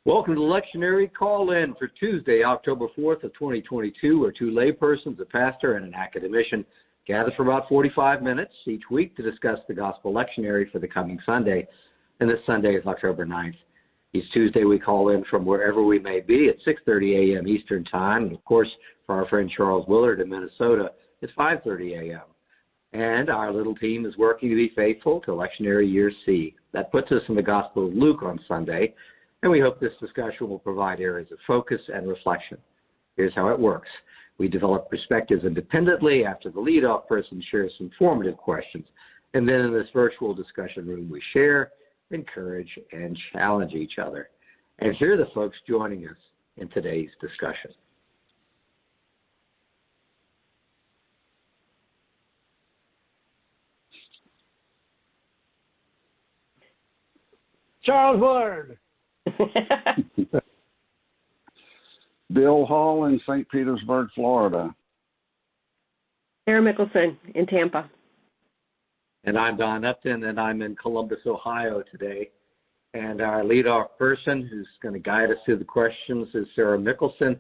Welcome to the Lectionary call-in for Tuesday, October 4th of 2022, where two laypersons, a pastor and an academician, gather for about 45 minutes each week to discuss the Gospel Lectionary for the coming Sunday. And this Sunday is October 9th. Each Tuesday we call in from wherever we may be at 6:30 a.m. Eastern Time. And, of course, for our friend Charles Willard in Minnesota, it's 5:30 a.m. And our little team is working to be faithful to Lectionary Year C. That puts us in the Gospel of Luke on Sunday, and we hope this discussion will provide areas of focus and reflection. Here's how it works. We develop perspectives independently after the leadoff person shares some formative questions. And then in this virtual discussion room, we share, encourage, and challenge each other. And here are the folks joining us in today's discussion. Charles Willard. Bill Hall in St. Petersburg, Florida. Sarah Mickelson in Tampa. And I'm Don Upton, and I'm in Columbus, Ohio today. And our leadoff person who's going to guide us through the questions is Sarah Mickelson.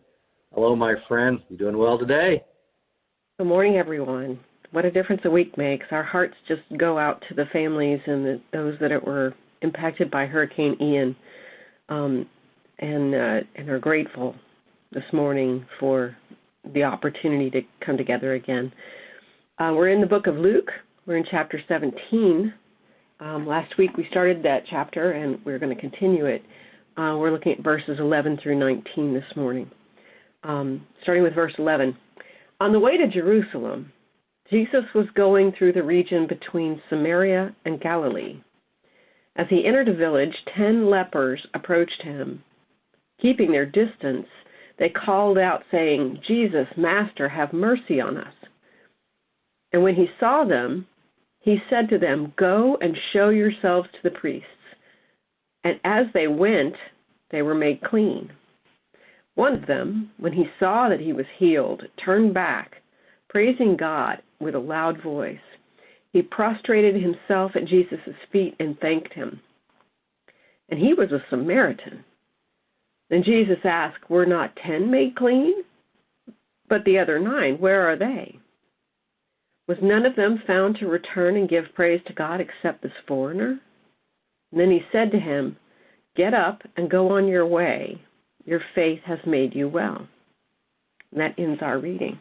Hello, my friend. You doing well today? Good morning, everyone. What a difference a week makes. Our hearts just go out to the families and those that were impacted by Hurricane Ian, and are grateful this morning for the opportunity to come together again. We're in the book of Luke. We're in chapter 17. Last week we started that chapter, and we're going to continue it. We're looking at verses 11 through 19 this morning. Starting with verse 11. On the way to Jerusalem, Jesus was going through the region between Samaria and Galilee. As he entered a village, 10 lepers approached him. Keeping their distance, they called out, saying, "Jesus, Master, have mercy on us." And when he saw them, he said to them, "Go and show yourselves to the priests." And as they went, they were made clean. One of them, when he saw that he was healed, turned back, praising God with a loud voice. He prostrated himself at Jesus' feet and thanked him. And he was a Samaritan. Then Jesus asked, "Were not 10 made clean? But the other 9, where are they? Was none of them found to return and give praise to God except this foreigner?" And then he said to him, "Get up and go on your way. Your faith has made you well." And that ends our reading.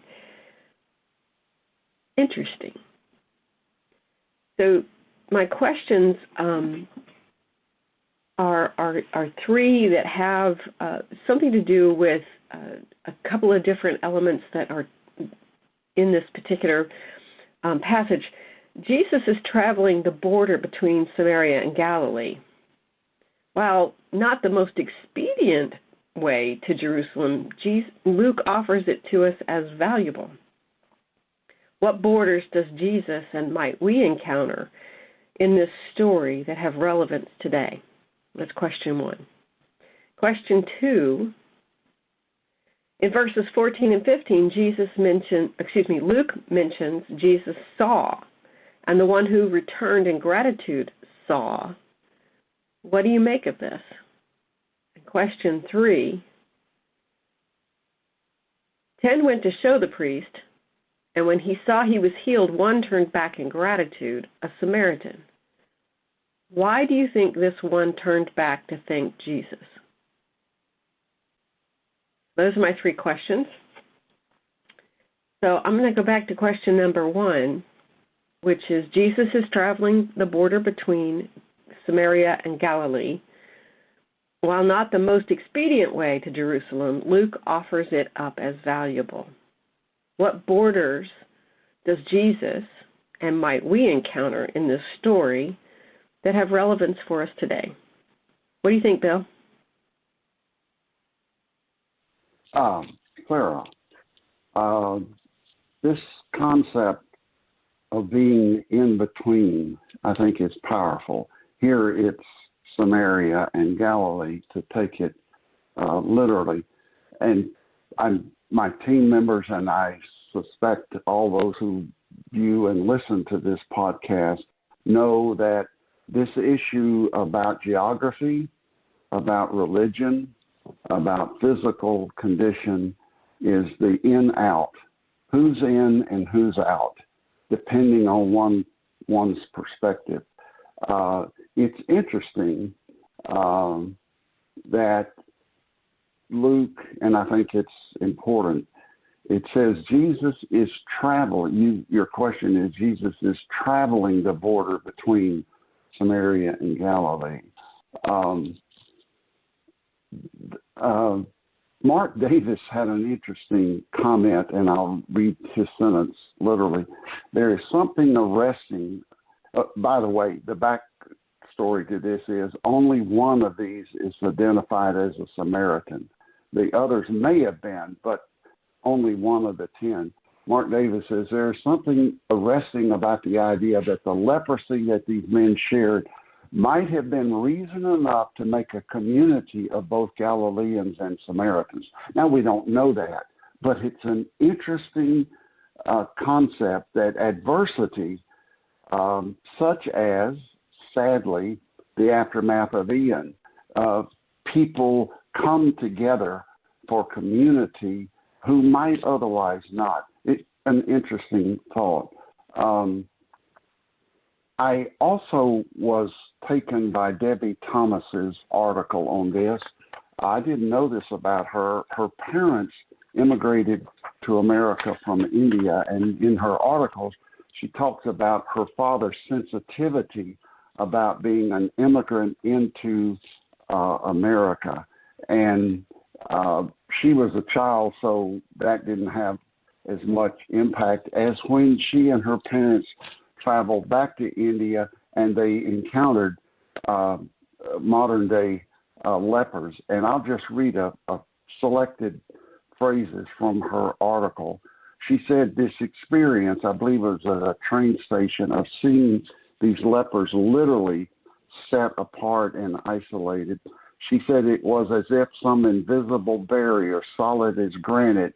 Interesting. So my questions are three that have something to do with a couple of different elements that are in this particular passage. Jesus is traveling the border between Samaria and Galilee. While not the most expedient way to Jerusalem, Luke offers it to us as valuable. What borders does Jesus and might we encounter in this story that have relevance today? That's question 1. Question 2, in verses 14 and 15, Luke mentions Jesus saw, and the one who returned in gratitude saw. What do you make of this? And question 3, 10 went to show the priest, and when he saw he was healed, one turned back in gratitude, a Samaritan. Why do you think this one turned back to thank Jesus? Those are my 3 questions. So I'm going to go back to question number 1, which is Jesus is traveling the border between Samaria and Galilee. While not the most expedient way to Jerusalem, Luke offers it up as valuable. What borders does Jesus and might we encounter in this story that have relevance for us today? What do you think, Bill? Clara, this concept of being in between, I think is powerful. Here it's Samaria and Galilee, to take it literally. And my team members and I suspect all those who view and listen to this podcast know that this issue about geography, about religion, about physical condition is the in-out. Who's in and who's out, depending on one's perspective. It's interesting that Luke, and I think it's important, it says Jesus is traveling. Your question is, Jesus is traveling the border between Samaria and Galilee. Mark Davis had an interesting comment, and I'll read his sentence literally. There is something arresting. By the way, the backstory to this is only one of these is identified as a Samaritan. The others may have been, but only one of the 10. Mark Davis says there is something arresting about the idea that the leprosy that these men shared might have been reason enough to make a community of both Galileans and Samaritans. Now, we don't know that, but it's an interesting concept that adversity, such as, sadly, the aftermath of Ian, people come together for community who might otherwise not. It's an interesting thought. I also was taken by Debbie Thomas's article on this. I didn't know this about her. Her parents immigrated to America from India, and in her articles, she talks about her father's sensitivity about being an immigrant into America. And she was a child, so that didn't have as much impact as when she and her parents traveled back to India and they encountered modern-day lepers. And I'll just read a selected phrases from her article. She said this experience, I believe it was at a train station, of seeing these lepers literally set apart and isolated. She said it was as if some invisible barrier, solid as granite,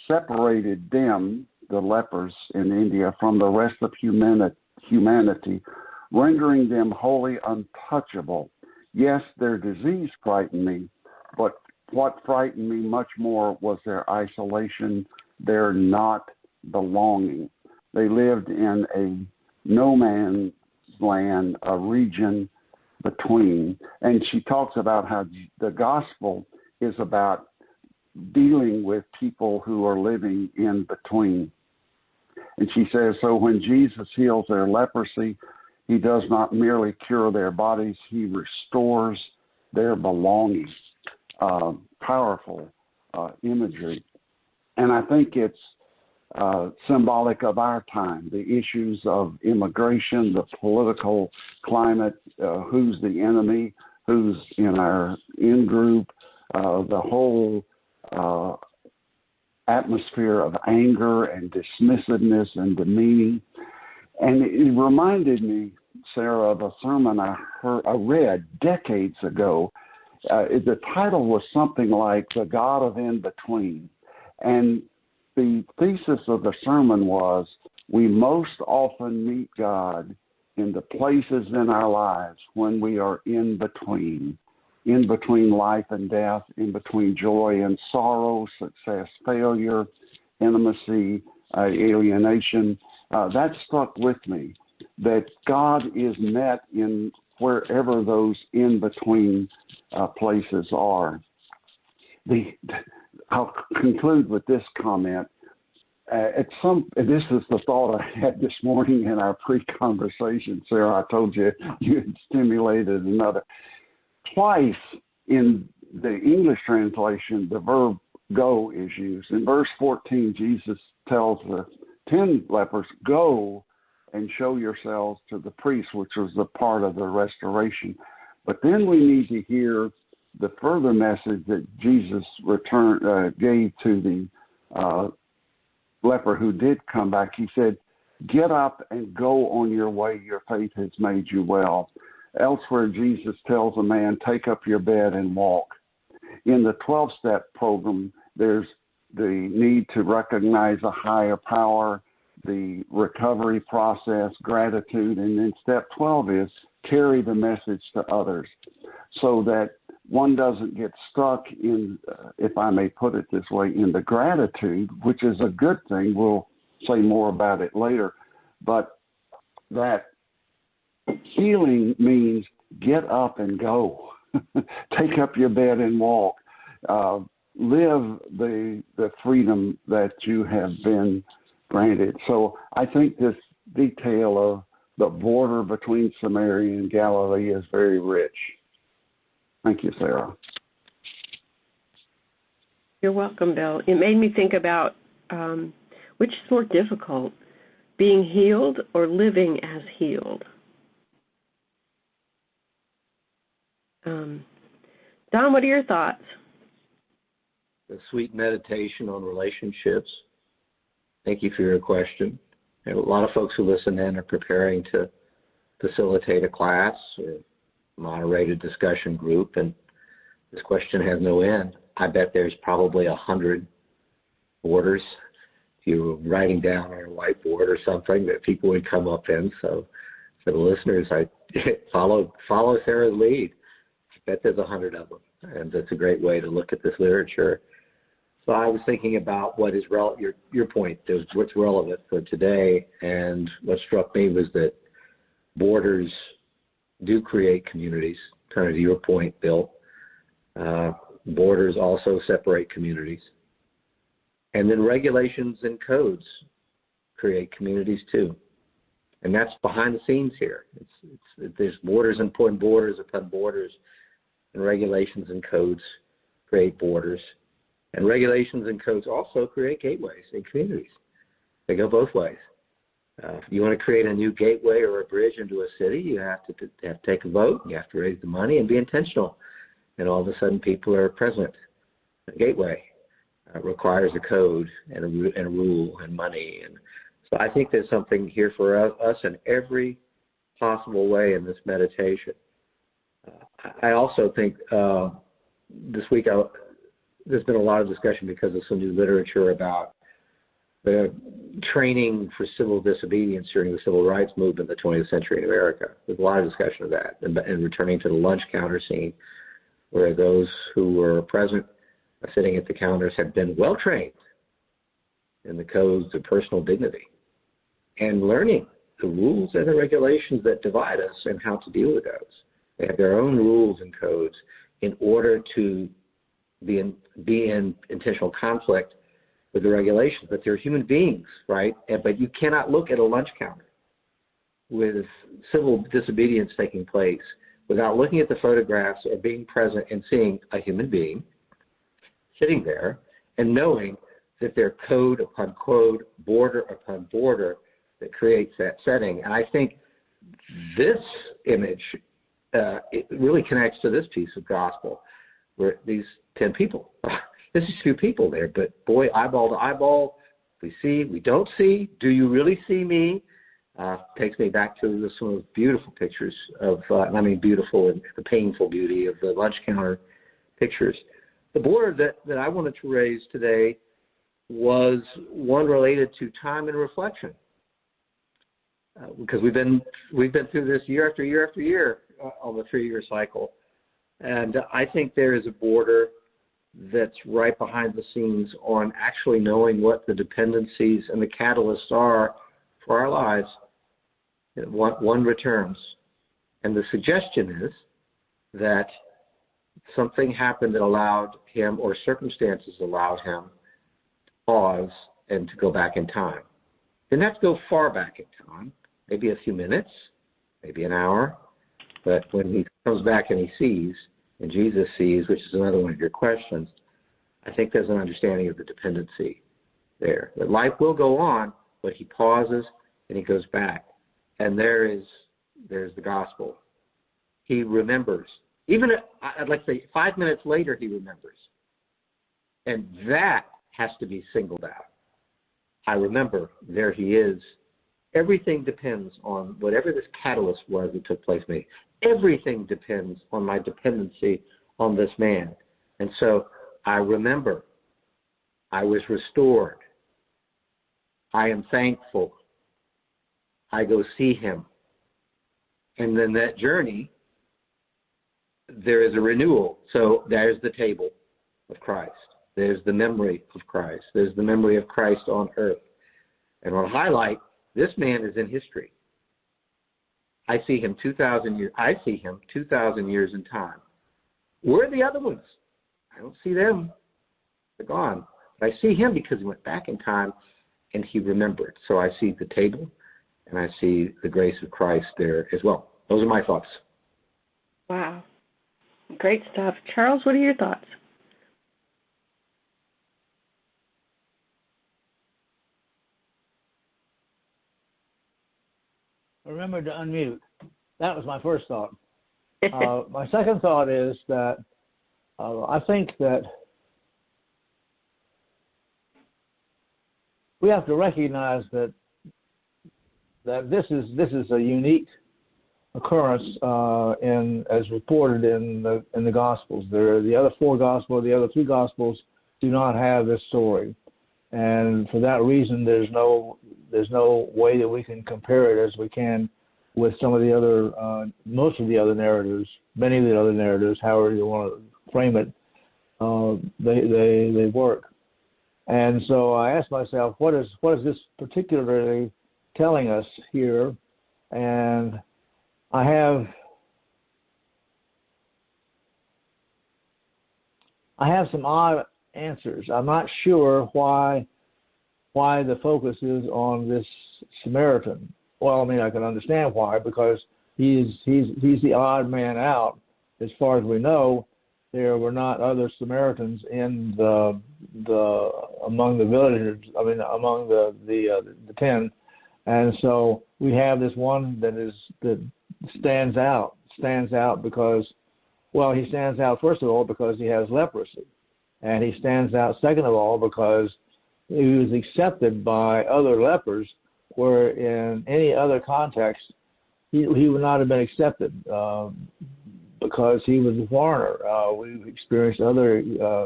separated them, the lepers in India, from the rest of humanity, rendering them wholly untouchable. Yes, their disease frightened me, but what frightened me much more was their isolation, their not belonging. They lived in a no man's land, a region between. And she talks about how the gospel is about dealing with people who are living in between. And she says, so when Jesus heals their leprosy, he does not merely cure their bodies, he restores their belongings. Powerful imagery. And I think it's symbolic of our time, the issues of immigration, the political climate, who's the enemy, who's in our in-group, the whole atmosphere of anger and dismissiveness and demeaning. And it reminded me, Sarah, of a sermon I read decades ago. The title was something like The God of In-Between. And the thesis of the sermon was, we most often meet God in the places in our lives when we are in between life and death, in between joy and sorrow, success, failure, intimacy, alienation. That stuck with me, that God is met in wherever those in-between places are. I'll conclude with this comment. This is the thought I had this morning in our pre-conversation, Sarah. I told you you had stimulated another. Twice in the English translation, the verb go is used. In verse 14, Jesus tells the 10 lepers, go and show yourselves to the priest, which was the part of the restoration. But then we need to hear the further message that Jesus gave to the leper who did come back. He said, get up and go on your way. Your faith has made you well. Elsewhere, Jesus tells a man, take up your bed and walk. In the 12-step program, there's the need to recognize a higher power, the recovery process, gratitude, and then step 12 is carry the message to others, so that one doesn't get stuck in, if I may put it this way, in the gratitude, which is a good thing. We'll say more about it later. But that healing means get up and go. Take up your bed and walk. Live the freedom that you have been granted. So I think this detail of the border between Samaria and Galilee is very rich. Thank you, Sarah. You're welcome, Bill. It made me think about which is more difficult, being healed or living as healed. Don, what are your thoughts? A sweet meditation on relationships. Thank you for your question. And a lot of folks who listen in are preparing to facilitate a class or moderate a discussion group, and this question has no end. I bet there's probably 100 borders if you were writing down on a whiteboard or something that people would come up in. So for the listeners, I follow Sarah's lead. I bet there's 100 of them, and that's a great way to look at this literature. So I was thinking about what is your point, what's relevant for today, and what struck me was that borders do create communities, kind of to your point, Bill. Borders also separate communities. And then regulations and codes create communities too. And that's behind the scenes here. There's borders upon borders upon borders, and regulations and codes create borders. And regulations and codes also create gateways in communities. They go both ways. If you want to create a new gateway or a bridge into a city, you have to take a vote, you have to raise the money and be intentional. And all of a sudden people are present. A gateway requires a code and a rule and money. And so I think there's something here for us in every possible way in this meditation. I also think this week there's been a lot of discussion because of some new literature about the training for civil disobedience during the civil rights movement in the 20th century in America. There's a lot of discussion of that, and returning to the lunch counter scene, where those who were present sitting at the counters had been well trained in the codes of personal dignity and learning the rules and the regulations that divide us and how to deal with those. They have their own rules and codes in order to be in intentional conflict with the regulations, but they're human beings, right? But you cannot look at a lunch counter with civil disobedience taking place without looking at the photographs or being present and seeing a human being sitting there and knowing that they're code upon code, border upon border that creates that setting. And I think this image it really connects to this piece of gospel, where these 10 people, this is 2 people there, but boy, eyeball to eyeball, we see, we don't see, do you really see me? Takes me back to some of the beautiful pictures of, and I mean beautiful and the painful beauty of the lunch counter pictures. The border that I wanted to raise today was one related to time and reflection, because we've been through this year after year after year on the 3-year cycle, and I think there is a border that's right behind the scenes on actually knowing what the dependencies and the catalysts are for our lives. One returns, and the suggestion is that something happened that allowed him, or circumstances allowed him, to pause and to go back in time. Didn't have to go far back in time, maybe a few minutes, maybe an hour, but when he comes back and he sees, and Jesus sees, which is another one of your questions, I think there's an understanding of the dependency there. That life will go on, but he pauses and he goes back. And there's the gospel. He remembers. Even, I'd like to say, 5 minutes later, he remembers. And that has to be singled out. I remember, there he is. Everything depends on whatever this catalyst was that took place in me. Everything depends on my dependency on this man. And so I remember. I was restored. I am thankful. I go see him. And then that journey there is a renewal. So there's the table of Christ. There's the memory of Christ. There's the memory of Christ on earth. And I'll highlight, this man is in history. I see him 2,000 years. I see him 2,000 years in time. Where are the other ones? I don't see them. They're gone. But I see him because he went back in time and he remembered. So I see the table and I see the grace of Christ there as well. Those are my thoughts. Wow. Great stuff. Charles, what are your thoughts? Remember to unmute. That was my first thought. My second thought is that I think that we have to recognize that this is a unique occurrence as reported in the Gospels. The other three Gospels do not have this story, and for that reason, there's no way that we can compare it as we can with some of the other, most of the other narratives, many of the other narratives, however you want to frame it. They work, and so I asked myself, what is this particularly telling us here? And I have some odd answers. I'm not sure why the focus is on this Samaritan. Well, I mean, I can understand why, because he's the odd man out. As far as we know, there were not other Samaritans in among the villagers. I mean, among the 10, and so we have this one that stands out because, well, he stands out first of all because he has leprosy, and he stands out second of all because he was accepted by other lepers, where in any other context he would not have been accepted because he was a foreigner. We've experienced other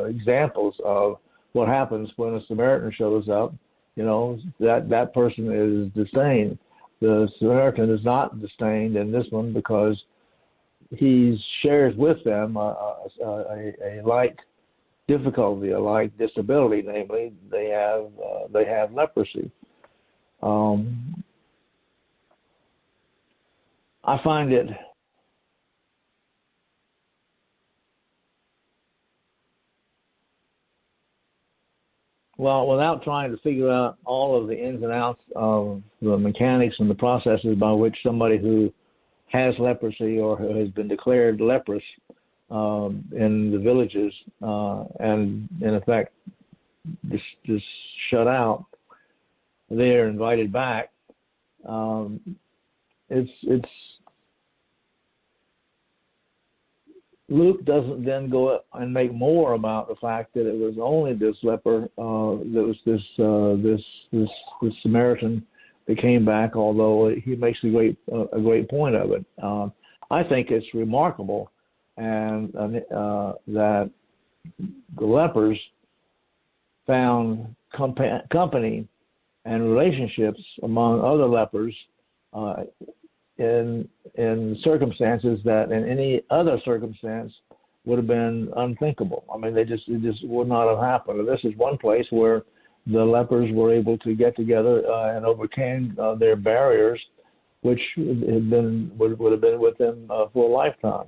examples of what happens when a Samaritan shows up. You know, that person is disdained. The Samaritan is not disdained in this one because he shares with them a like difficulty, a like disability, namely they have leprosy. I find it without trying to figure out all of the ins and outs of the mechanics and the processes by which somebody who has leprosy or who has been declared leprous in the villages and in effect just shut out, they're invited back. It's Luke doesn't then go up and make more about the fact that it was only this leper, that was this Samaritan that came back. Although he makes a great point of it. I think it's remarkable, and that the lepers found company and relationships among other lepers in circumstances that in any other circumstance would have been unthinkable. I mean, it just would not have happened. And this is one place where the lepers were able to get together and overcame their barriers, which would have been with them for a lifetime.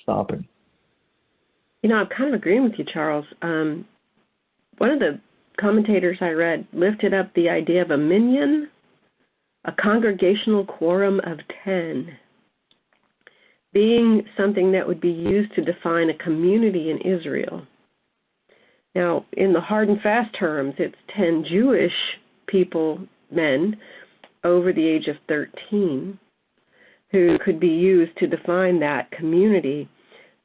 Stopping. You know, I'm kind of agreeing with you, Charles. One of the commentators I read lifted up the idea of a minyan, a congregational quorum of 10, being something that would be used to define a community in Israel. Now, in the hard and fast terms, it's 10 Jewish people, men, over the age of 13, who could be used to define that community.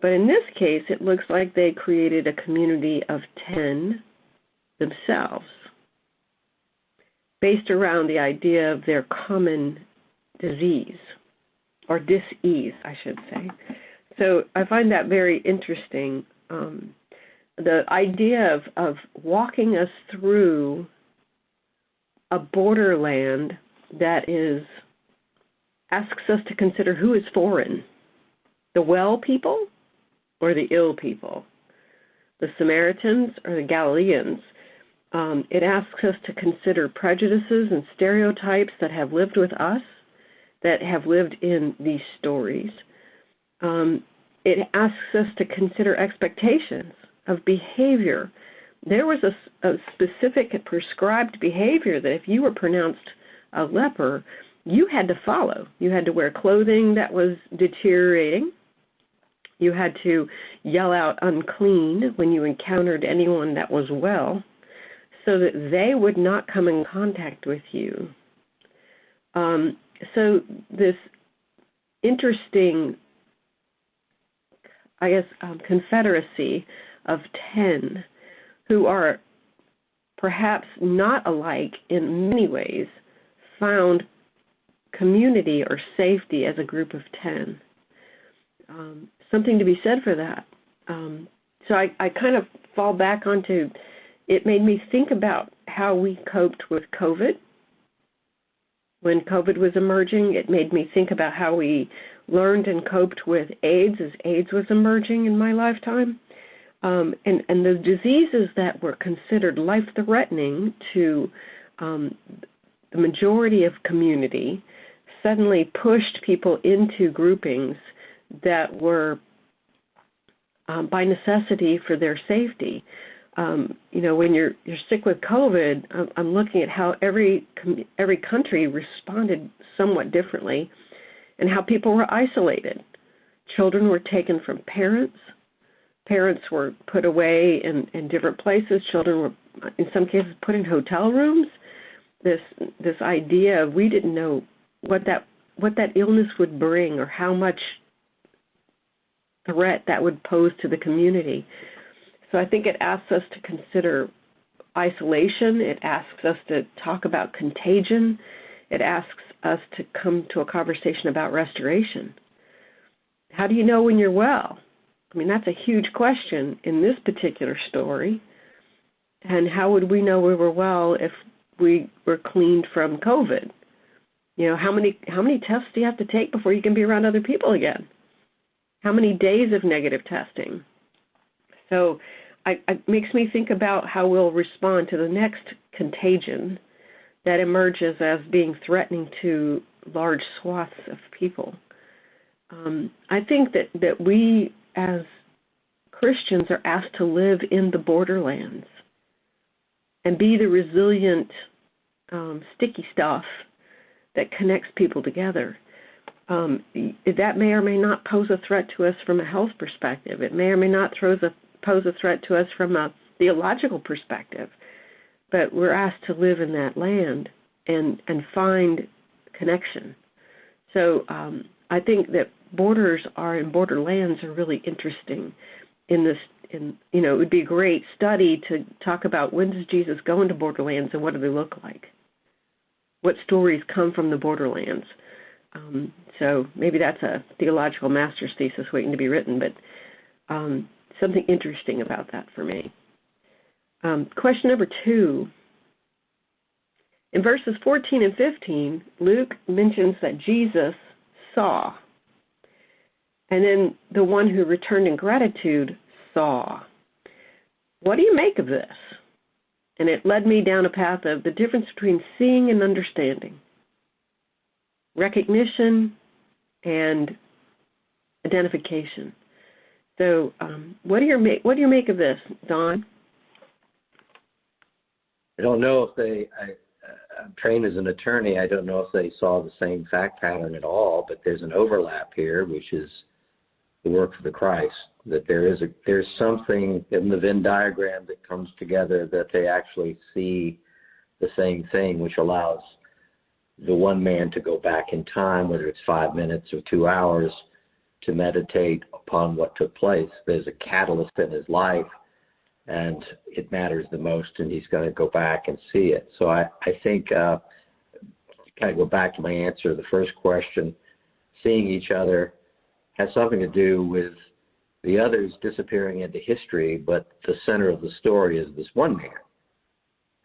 But in this case, it looks like they created a community of 10 themselves, based around the idea of their common disease, or dis-ease, I should say. So I find that very interesting. The idea of walking us through a borderland that asks us to consider who is foreign The well people or the ill people? The Samaritans or the Galileans? It asks us to consider prejudices and stereotypes that have lived with us, that have lived in these stories. It asks us to consider expectations of behavior. There was a specific prescribed behavior that if you were pronounced a leper, you had to follow. You had to wear clothing that was deteriorating. You had to yell out unclean when you encountered anyone that was well, so that they would not come in contact with you. So this interesting, confederacy of 10 who are perhaps not alike in many ways found community or safety as a group of 10. Something to be said for that. So I kind of fall back onto, it made me think about how we coped with COVID. When COVID was emerging, it made me think about how we learned and coped with AIDS as AIDS was emerging in my lifetime. And the diseases that were considered life-threatening to the majority of community suddenly pushed people into groupings that were by necessity for their safety. When you're sick with COVID, I'm looking at how every country responded somewhat differently, and how people were isolated. Children were taken from parents. Parents were put away in different places. Children were, in some cases, put in hotel rooms. This idea of we didn't know what that illness would bring or how much threat that would pose to the community. So I think it asks us to consider isolation. It asks us to talk about contagion. It asks us to come to a conversation about restoration. How do you know when you're well? I mean, that's a huge question in this particular story. And how would we know we were well if we were cleaned from COVID? How many tests do you have to take before you can be around other people again? How many days of negative testing? So it makes me think about how we'll respond to the next contagion that emerges as being threatening to large swaths of people. I think that we as Christians are asked to live in the borderlands and be the resilient, sticky stuff that connects people together. That may or may not pose a threat to us from a health perspective. It may or may not pose a threat to us from a theological perspective. But we're asked to live in that land and find connection. So I think that borders and borderlands are really interesting in this. It would be a great study to talk about when does Jesus go into borderlands and what do they look like? What stories come from the borderlands? So maybe that's a theological master's thesis waiting to be written, but something interesting about that for me. Question number 2. In verses 14 and 15, Luke mentions that Jesus saw. And then the one who returned in gratitude saw. What do you make of this? And it led me down a path of the difference between seeing and understanding, recognition and identification. So, what do you make of this, Don? I don't know if I'm trained as an attorney. I don't know if they saw the same fact pattern at all, but there's an overlap here, which is the work of the Christ. That there's something in the Venn diagram that comes together that they actually see the same thing, which allows the one man to go back in time, whether it's 5 minutes or 2 hours, to meditate upon what took place. There's a catalyst in his life, and it matters the most, and he's going to go back and see it. So I think, kind of go back to my answer to the first question, seeing each other has something to do with the others disappearing into history, but the center of the story is this one man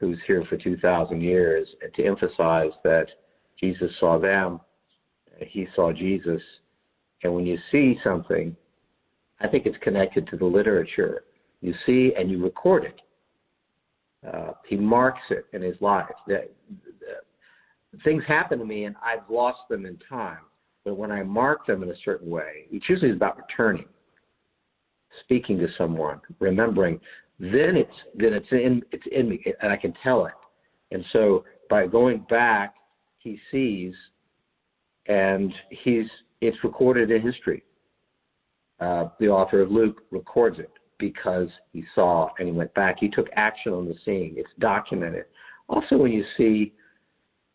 who's here for 2,000 years, and to emphasize that Jesus saw them, he saw Jesus, And when you see something, I think it's connected to the literature. You see and you record it. He marks it in his life. Things happen to me and I've lost them in time. But when I mark them in a certain way, which usually is about returning, speaking to someone, remembering, then it's in me and I can tell it. And so by going back, he sees, and it's recorded in history. The author of Luke records it because he saw and he went back. He took action on the seeing. It's documented. Also, when you see,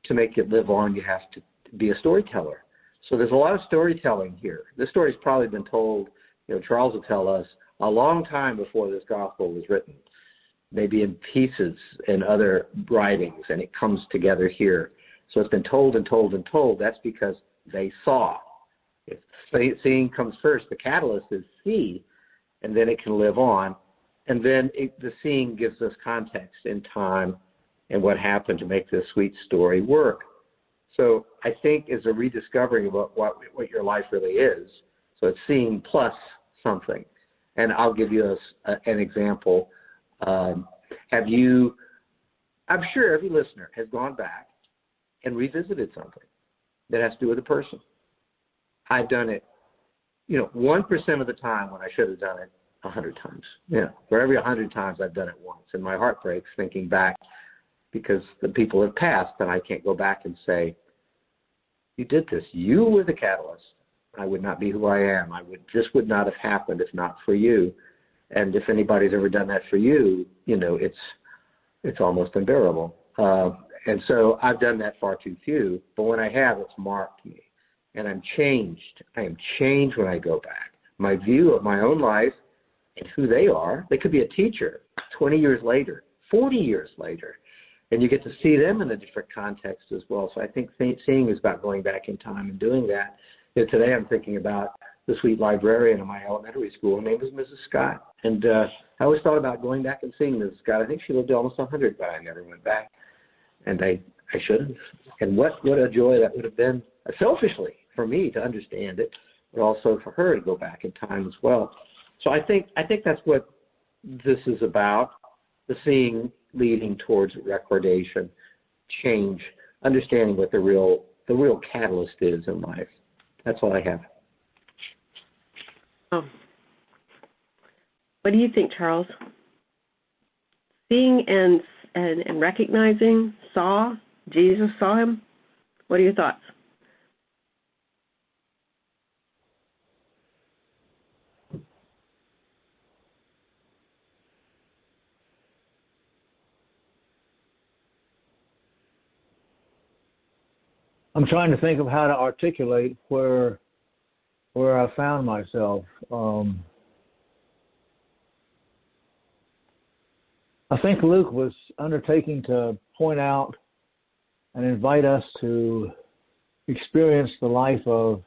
to make it live on, you have to be a storyteller. So there's a lot of storytelling here. This story's probably been told, Charles will tell us, a long time before this gospel was written, maybe in pieces in other writings, and it comes together here. So it's been told and told and told. That's because they saw. If seeing comes first, the catalyst is see, and then it can live on. And then the seeing gives us context in time and what happened to make this sweet story work. So I think it's a rediscovering of what your life really is. So it's seeing plus something. And I'll give you an example. I'm sure every listener has gone back and revisited something that has to do with a person. I've done it, 1% of the time when I should have done it 100 times. For every 100 times I've done it once. And my heart breaks thinking back because the people have passed and I can't go back and say, you did this. You were the catalyst. I would not be who I am. This would not have happened if not for you. And if anybody's ever done that for you, it's almost unbearable. And so I've done that far too few. But when I have, it's marked me. And I'm changed. I am changed when I go back. My view of my own life and who they are, they could be a teacher 20 years later, 40 years later. And you get to see them in a different context as well. So I think seeing is about going back in time and doing that. Today I'm thinking about the sweet librarian in my elementary school. Her name was Mrs. Scott. And I always thought about going back and seeing Mrs. Scott. I think she lived almost 100, but I never went back. And I should have. And what a joy that would have been, selfishly, for me to understand it, but also for her to go back in time as well. So I think that's what this is about, the seeing leading towards recordation, change, understanding what the real catalyst is in life. That's all I have. Oh. What do you think, Charles? Seeing and recognizing, Jesus saw him. What are your thoughts? I'm trying to think of how to articulate where I found myself. I think Luke was undertaking to point out and invite us to experience the life of,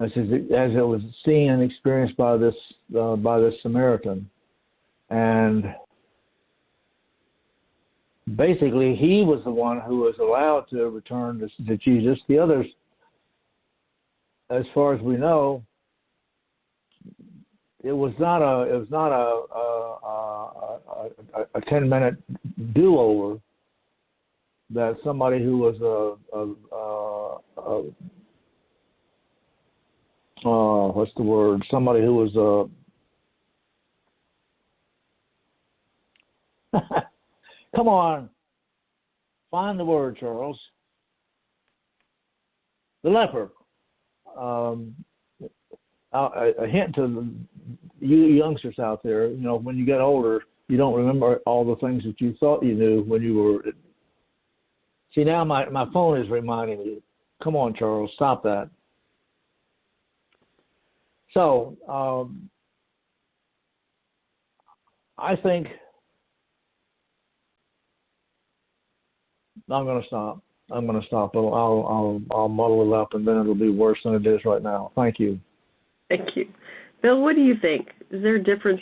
as it was seen and experienced by this Samaritan, and basically he was the one who was allowed to return to Jesus. The others, as far as we know, it was not a 10-minute do-over that somebody who was somebody who was come on, find the word, Charles. The leper. A hint to you youngsters out there, when you get older, you don't remember all the things that you thought you knew when you were. See, now my phone is reminding me. Come on, Charles, stop that. So, I think I'm going to stop. I'll muddle it up, and then it'll be worse than it is right now. Thank you. Thank you. Bill, what do you think? Is there a difference?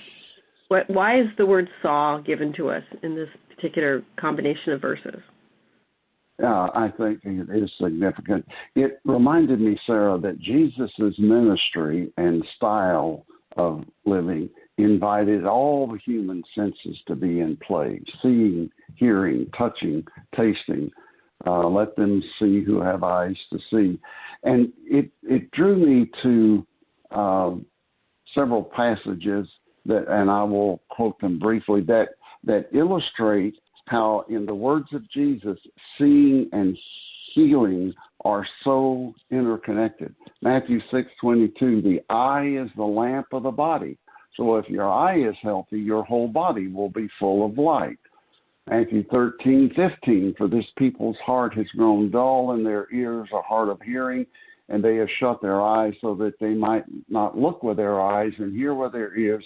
Why is the word saw given to us in this particular combination of verses? I think it is significant. It reminded me, Sarah, that Jesus' ministry and style of living invited all the human senses to be in play: seeing, hearing, touching, tasting. Let them see who have eyes to see. And it drew me to several passages that, and I will quote them briefly, that illustrate how, in the words of Jesus, seeing and healing are so interconnected. Matthew 6:22, the eye is the lamp of the body. So if your eye is healthy, your whole body will be full of light. Matthew 13:15, for this people's heart has grown dull and their ears are hard of hearing, and they have shut their eyes so that they might not look with their eyes and hear with their ears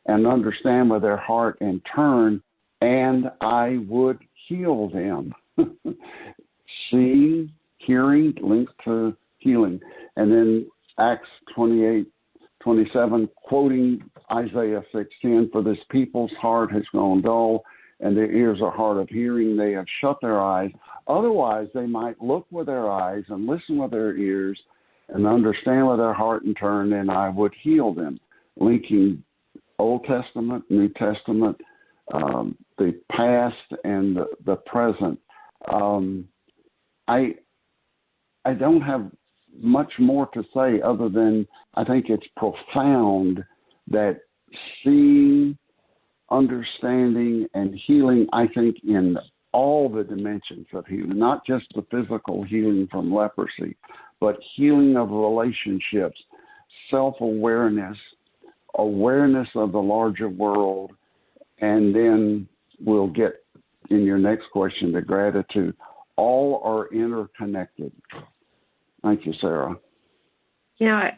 and understand with their heart and turn, and I would heal them. Seeing, hearing, linked to healing. And then Acts 28:27, quoting Isaiah 6:10, for this people's heart has grown dull and their ears are hard of hearing. They have shut their eyes. Otherwise, they might look with their eyes and listen with their ears and understand with their heart and turn, and I would heal them. Linking Old Testament, New Testament, the past and the present. I don't have much more to say other than I think it's profound that seeing, understanding, and healing, I think, in all the dimensions of healing, not just the physical healing from leprosy, but healing of relationships, self-awareness, awareness of the larger world, and then we'll get in your next question to gratitude. All are interconnected. Thank you, Sarah. Yeah,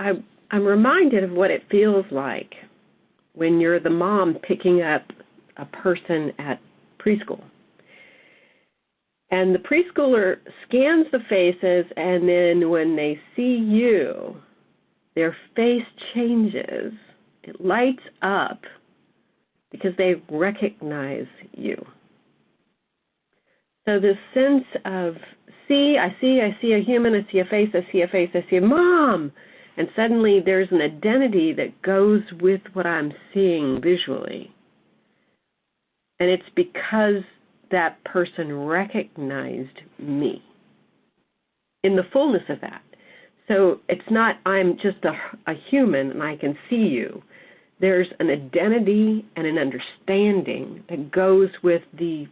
I'm reminded of what it feels like when you're the mom picking up a person at preschool. And the preschooler scans the faces, and then when they see you, their face changes. It lights up because they recognize you. So this sense of I see a human, I see a face, I see a mom. And suddenly there's an identity that goes with what I'm seeing visually. And it's because that person recognized me in the fullness of that. So it's not I'm just a human and I can see you. There's an identity and an understanding that goes with the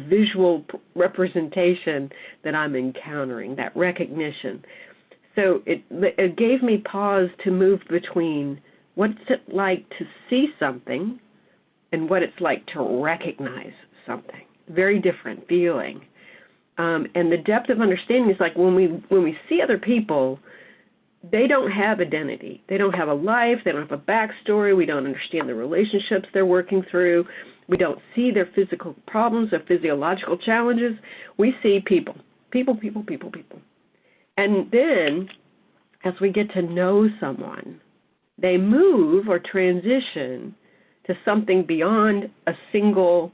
visual representation that I'm encountering, that recognition. So it gave me pause to move between what's it like to see something and what it's like to recognize something. Very different feeling. And the depth of understanding is like when we see other people, they don't have identity. They don't have a life. They don't have a backstory. We don't understand the relationships they're working through. We don't see their physical problems or physiological challenges. We see people. And then, as we get to know someone, they move or transition to something beyond a single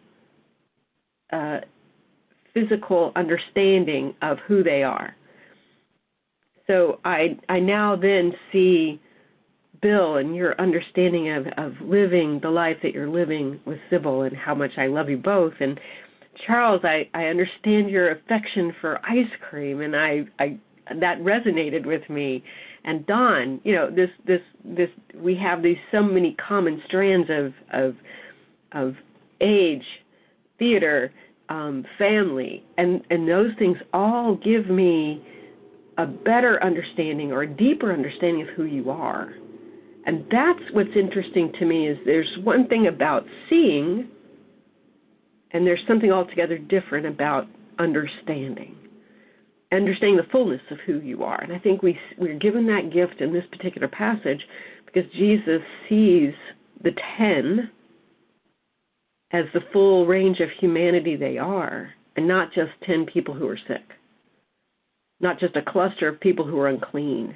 physical understanding of who they are. So I now then see Bill and your understanding of living the life that you're living with Sybil and how much I love you both. And Charles, I understand your affection for ice cream, and I that resonated with me. And Don, this we have these so many common strands of age, theater, family, and those things all give me a better understanding or a deeper understanding of who you are. And that's what's interesting to me is there's one thing about seeing, and there's something altogether different about understanding the fullness of who you are. And I think we're given that gift in this particular passage because Jesus sees the 10 as the full range of humanity they are, and not just 10 people who are sick, not just a cluster of people who are unclean.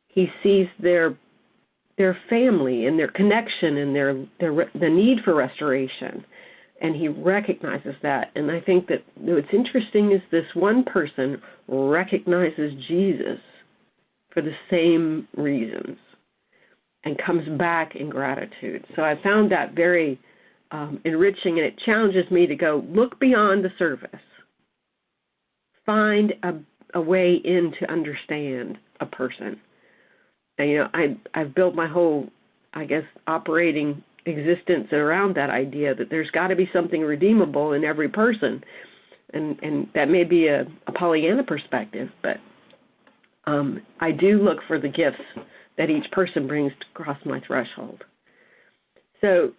He sees their family and their connection and the need for restoration. And he recognizes that. And I think that what's interesting is this one person recognizes Jesus for the same reasons and comes back in gratitude. So I found that very enriching, and it challenges me to go look beyond the surface. Find a way in to understand a person. And, I've built my whole, operating existence around that idea that there's got to be something redeemable in every person. And that may be a Pollyanna perspective, but I do look for the gifts that each person brings across my threshold. So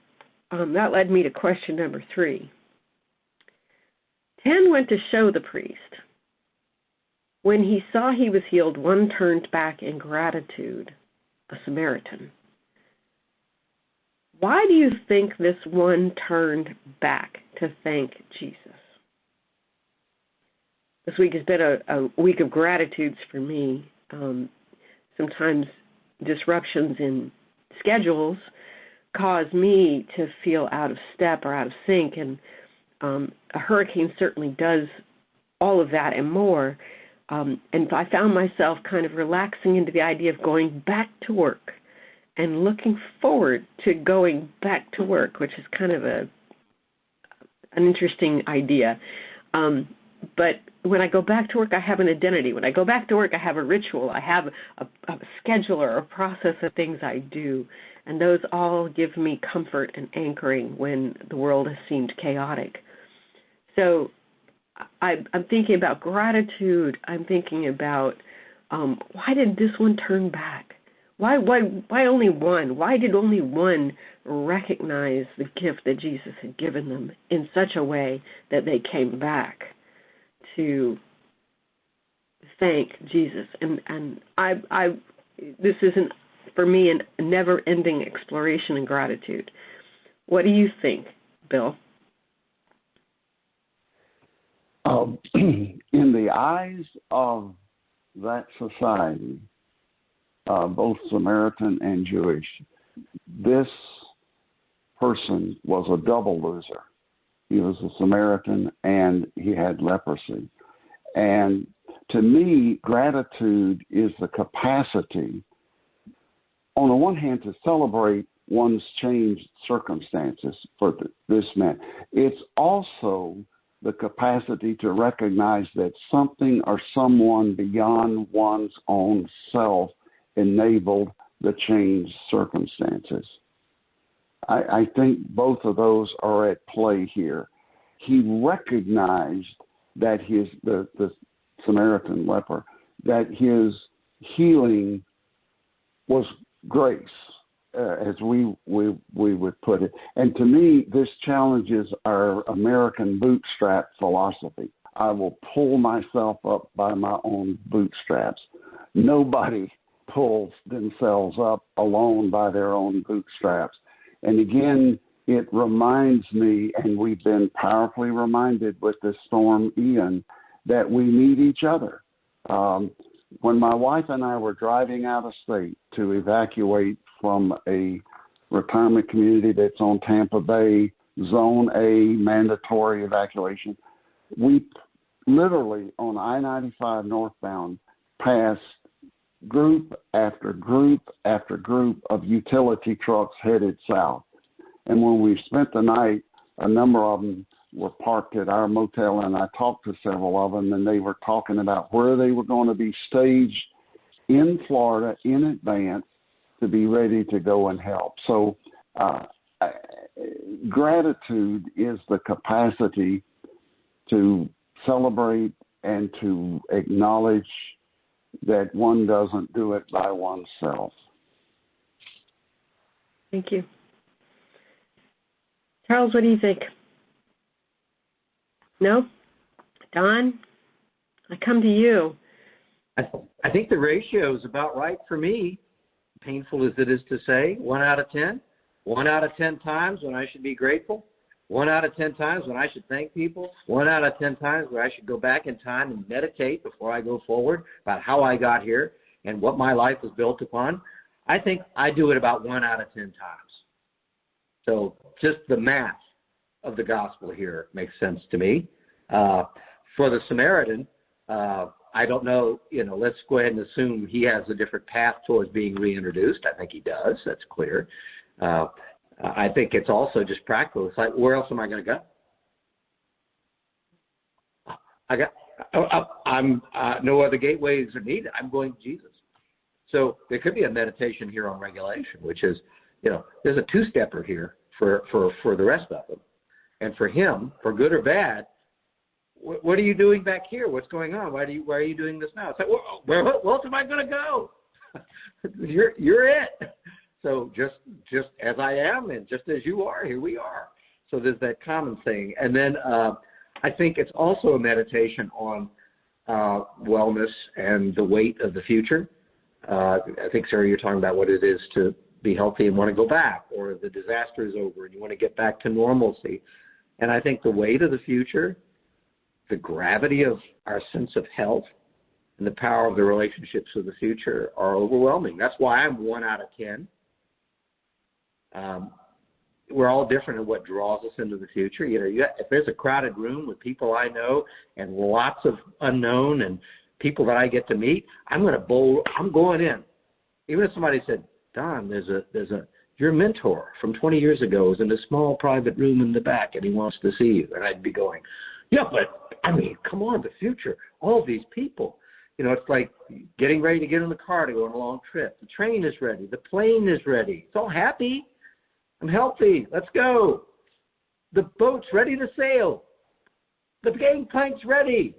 that led me to question number 3. 10 went to show the priest. When he saw he was healed, one turned back in gratitude, a Samaritan. Why do you think this one turned back to thank Jesus? This week has been a week of gratitudes for me. Sometimes disruptions in schedules cause me to feel out of step or out of sync, and a hurricane certainly does all of that and more. And I found myself kind of relaxing into the idea of going back to work and looking forward to going back to work, which is kind of an interesting idea. But when I go back to work, I have an identity. When I go back to work, I have a ritual. I have a schedule or a process of things I do. And those all give me comfort and anchoring when the world has seemed chaotic. So I'm thinking about gratitude. I'm thinking about why did this one turn back? Why only one? Why did only one recognize the gift that Jesus had given them in such a way that they came back to thank Jesus? And I this isn't for me a never-ending exploration in gratitude. What do you think, Bill? In the eyes of that society, both Samaritan and Jewish, this person was a double loser. He was a Samaritan and he had leprosy. And to me, gratitude is the capacity, on the one hand, to celebrate one's changed circumstances for this man. It's also the capacity to recognize that something or someone beyond one's own self enabled the changed circumstances. I think both of those are at play here. He recognized that the Samaritan leper, that his healing was grace, as we would put it. And to me, this challenges our American bootstrap philosophy. I will pull myself up by my own bootstraps. Nobody pulls themselves up alone by their own bootstraps. And again, it reminds me, and we've been powerfully reminded with this storm Ian, that we need each other. When my wife and I were driving out of state to evacuate from a retirement community that's on Tampa Bay, Zone A, mandatory evacuation, we literally on I-95 northbound passed group after group after group of utility trucks headed south. And when we spent the night, a number of them were parked at our motel, and I talked to several of them, and they were talking about where they were going to be staged in Florida in advance to be ready to go and help. So gratitude is the capacity to celebrate and to acknowledge that one doesn't do it by oneself. Thank you. Charles, what do you think? No? Don, I come to you. I think the ratio is about right for me, painful as it is to say. 1 out of 10. 1 out of 10 times when I should be grateful. 1 out of 10 times when I should thank people. 1 out of 10 times where I should go back in time and meditate before I go forward about how I got here and what my life was built upon. I think I do it about 1 out of 10 times. So just the math of the gospel here makes sense to me. For the Samaritan, I don't know, let's go ahead and assume he has a different path towards being reintroduced. I think he does. That's clear. I think it's also just practical. It's like, where else am I going to go? No other gateways are needed. I'm going to Jesus. So there could be a meditation here on regulation, which is, there's a two-stepper here for the rest of them. And for him, for good or bad, what are you doing back here? What's going on? Why are you doing this now? It's like, where else am I going to go? You're it. So just as I am and just as you are, here we are. So there's that common thing. And then I think it's also a meditation on wellness and the weight of the future. I think, Sarah, you're talking about what it is to be healthy and want to go back, or the disaster is over and you want to get back to normalcy. And I think the weight of the future, the gravity of our sense of health, and the power of the relationships of the future are overwhelming. That's why I'm 1 out of 10. We're all different in what draws us into the future. If there's a crowded room with people I know and lots of unknown and people that I get to meet, I'm going in. Even if somebody said, Don, your mentor from 20 years ago is in a small private room in the back and he wants to see you. And I'd be going, yeah, but come on, the future, all these people. It's like getting ready to get in the car to go on a long trip. The train is ready. The plane is ready. It's all happy. I'm healthy. Let's go. The boat's ready to sail. The gangplank's ready.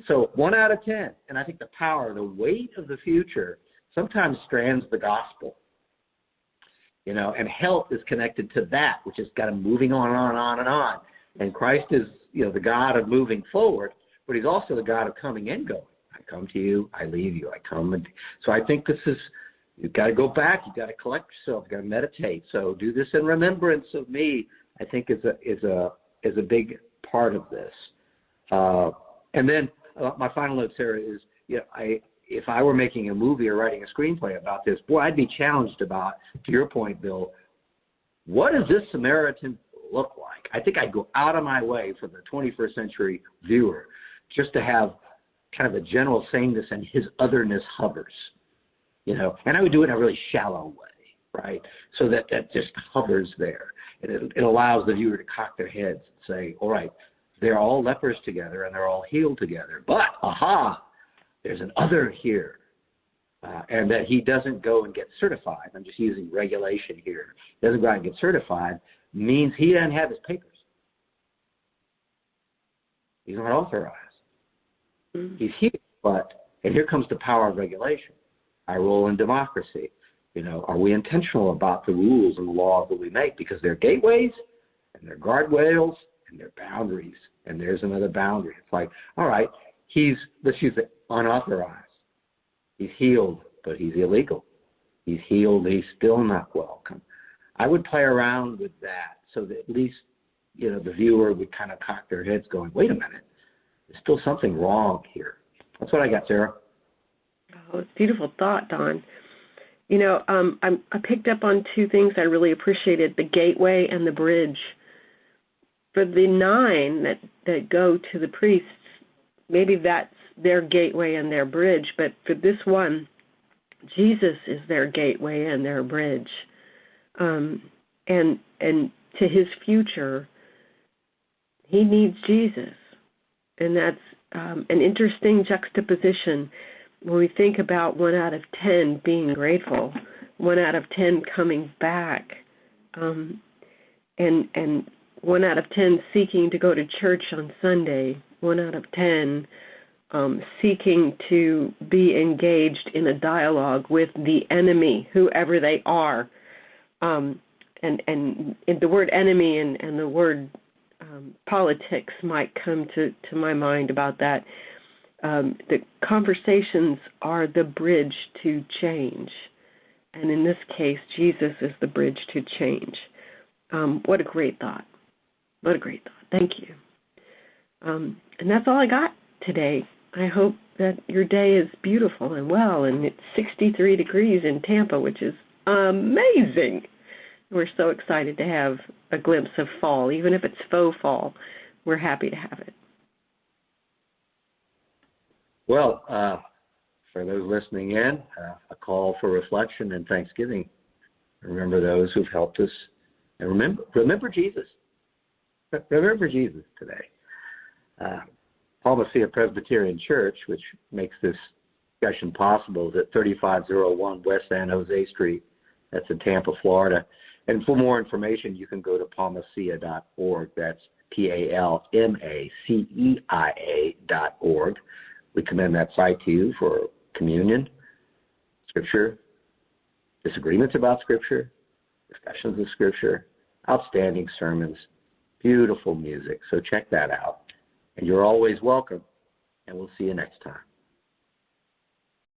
So 1 out of 10. And I think the power, the weight of the future sometimes strands the gospel. And health is connected to that, which has got him moving on and on and on and on. And Christ is, the God of moving forward, but he's also the God of coming and going. I come to you, I leave you, I come. So I think you've got to go back, you've got to collect yourself, you've got to meditate. So do this in remembrance of me, I think is a big part of this. And then my final note, Sarah, is if I were making a movie or writing a screenplay about this, boy, I'd be challenged about, to your point, Bill, what does this Samaritan look like? I think I'd go out of my way for the 21st century viewer just to have kind of a general sameness and his otherness hovers, and I would do it in a really shallow way, right? So that just hovers there. And it allows the viewer to cock their heads and say, all right, they're all lepers together and they're all healed together. But, there's an other here. And that he doesn't go and get certified. I'm just using regulation here. Doesn't go out and get certified means he doesn't have his papers. He's not authorized. Mm-hmm. He's here, and here comes the power of regulation. Our role in democracy. Are we intentional about the rules and the laws that we make? Because they're gateways and they're guardrails and they're boundaries. And there's another boundary. It's like, all right, let's use it, unauthorized. He's healed, but he's illegal. He's healed, he's still not welcome. I would play around with that so that at least, the viewer would kind of cock their heads going, wait a minute, there's still something wrong here. That's what I got, Sarah. Oh, it's a beautiful thought, Don. I picked up on two things I really appreciated, the gateway and the bridge. For the 9 that go to the priests, maybe that's their gateway and their bridge, but for this one, Jesus is their gateway and their bridge. And to his future, he needs Jesus. And that's an interesting juxtaposition when we think about 1 out of 10 being grateful, 1 out of 10 coming back, and 1 out of 10 seeking to go to church on Sunday, 1 out of 10 seeking to be engaged in a dialogue with the enemy, whoever they are. And the word enemy and the word politics might come to my mind about that. The conversations are the bridge to change. And in this case, Jesus is the bridge to change. What a great thought. What a great thought. Thank you. And that's all I got today. I hope that your day is beautiful and well, and it's 63 degrees in Tampa, which is amazing. We're so excited to have a glimpse of fall. Even if it's faux fall, we're happy to have it. Well, for those listening in, a call for reflection and thanksgiving. Remember those who've helped us. And remember Jesus. Remember Jesus today. Palmacia Presbyterian Church, which makes this discussion possible, is at 3501 West San Jose Street. That's in Tampa, Florida. And for more information, you can go to palmacia.org. That's PALMACEIA.org. We commend that site to you for communion, Scripture, disagreements about Scripture, discussions of Scripture, outstanding sermons, beautiful music. So check that out. And you're always welcome, and we'll see you next time.